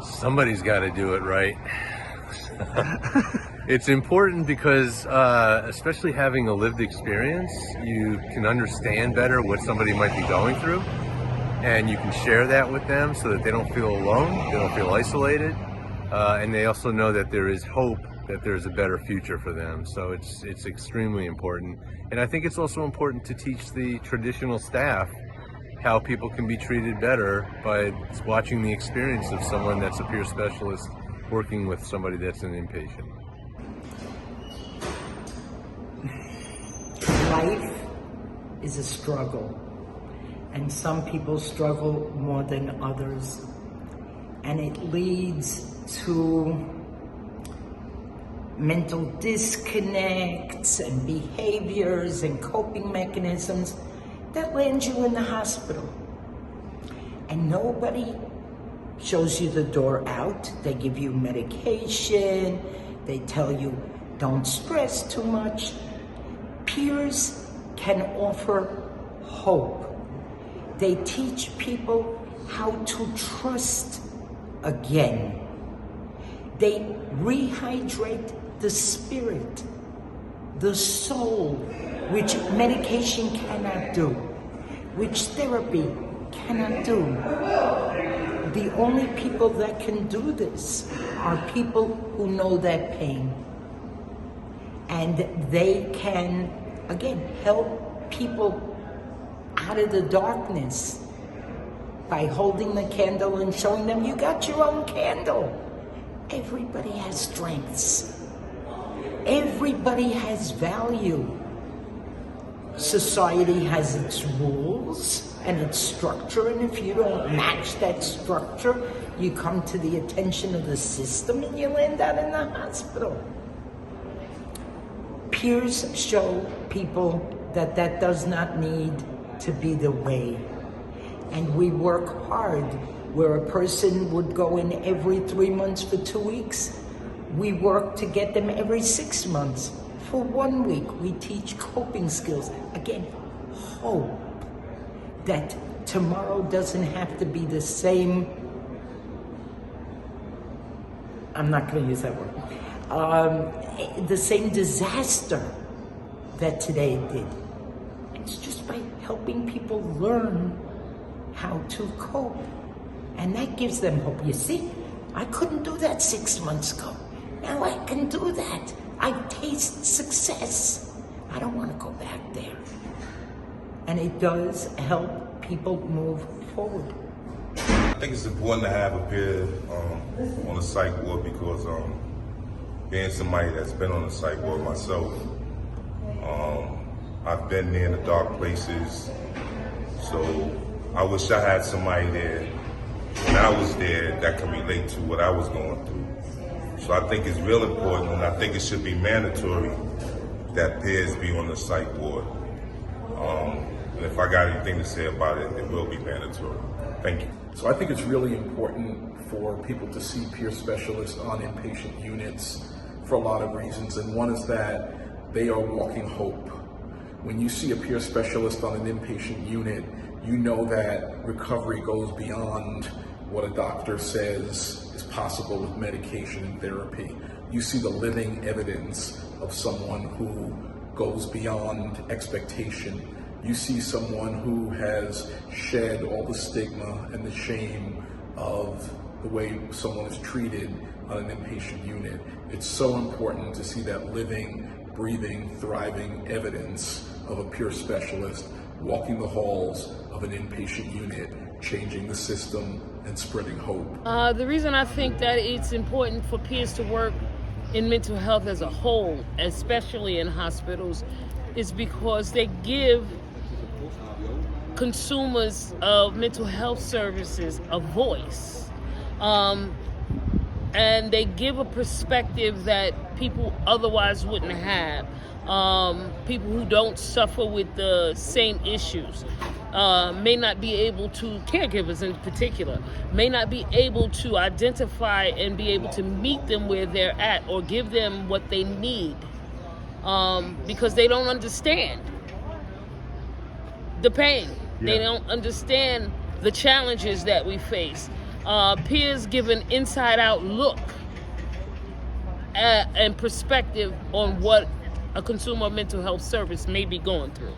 Somebody's got to do it right. It's important because, especially having a lived experience, you can understand better what somebody might be going through, and you can share that with them so that they don't feel alone, they don't feel isolated, and they also know that there is hope, that there's a better future for them. So it's extremely important. And I think it's also important to teach the traditional staff how people can be treated better by watching the experience of someone that's a peer specialist working with somebody that's an inpatient. Life is a struggle, and some people struggle more than others, and it leads to mental disconnects and behaviors and coping mechanisms that land you in the hospital. And nobody shows you the door out. They give you medication, they tell you don't stress too much. Peers can offer hope. They teach people how to trust again. They rehydrate the spirit, the soul, which medication cannot do, which therapy cannot do. The only people that can do this are people who know that pain. And they can, again, help people out of the darkness by holding the candle and showing them you got your own candle. Everybody has strengths. Everybody has value. Society has its rules and its structure, and if you don't match that structure, you come to the attention of the system and you end up in the hospital. Peers show people that that does not need to be the way. And we work hard. Where a person would go in every 3 months for 2 weeks, we work to get them every 6 months. For 1 week, we teach coping skills. Again, hope that tomorrow doesn't have to be the same. I'm not going to use that word. The same disaster that today did. It's just by helping people learn how to cope. And that gives them hope. You see, I couldn't do that 6 months ago. Now I can do that. I taste success. I don't want to go back there. And it does help people move forward. I think it's important to have a peer on the psych ward because being somebody that's been on the psych ward myself, I've been there in the dark places. So I wish I had somebody there when I was there that can relate to what I was going through. So I think it's real important, and I think it should be mandatory that peers be on the psych ward. And if I got anything to say about it, it will be mandatory. Thank you. So I think it's really important for people to see peer specialists on inpatient units for a lot of reasons. And one is that they are walking hope. When you see a peer specialist on an inpatient unit, you know that recovery goes beyond what a doctor says is possible with medication and therapy. You see the living evidence of someone who goes beyond expectation. You see someone who has shed all the stigma and the shame of the way someone is treated on an inpatient unit. It's so important to see that living, breathing, thriving evidence of a peer specialist walking the halls of an inpatient unit, changing the system and spreading hope. The reason I think that it's important for peers to work in mental health as a whole, especially in hospitals, is because they give consumers of mental health services a voice. And they give a perspective that people otherwise wouldn't have. People who don't suffer with the same issues may not be able to, caregivers in particular, may not be able to identify and be able to meet them where they're at or give them what they need because they don't understand the pain. Yeah. They don't understand the challenges that we face. Peers give an inside out look and perspective on what a consumer mental health service may be going through.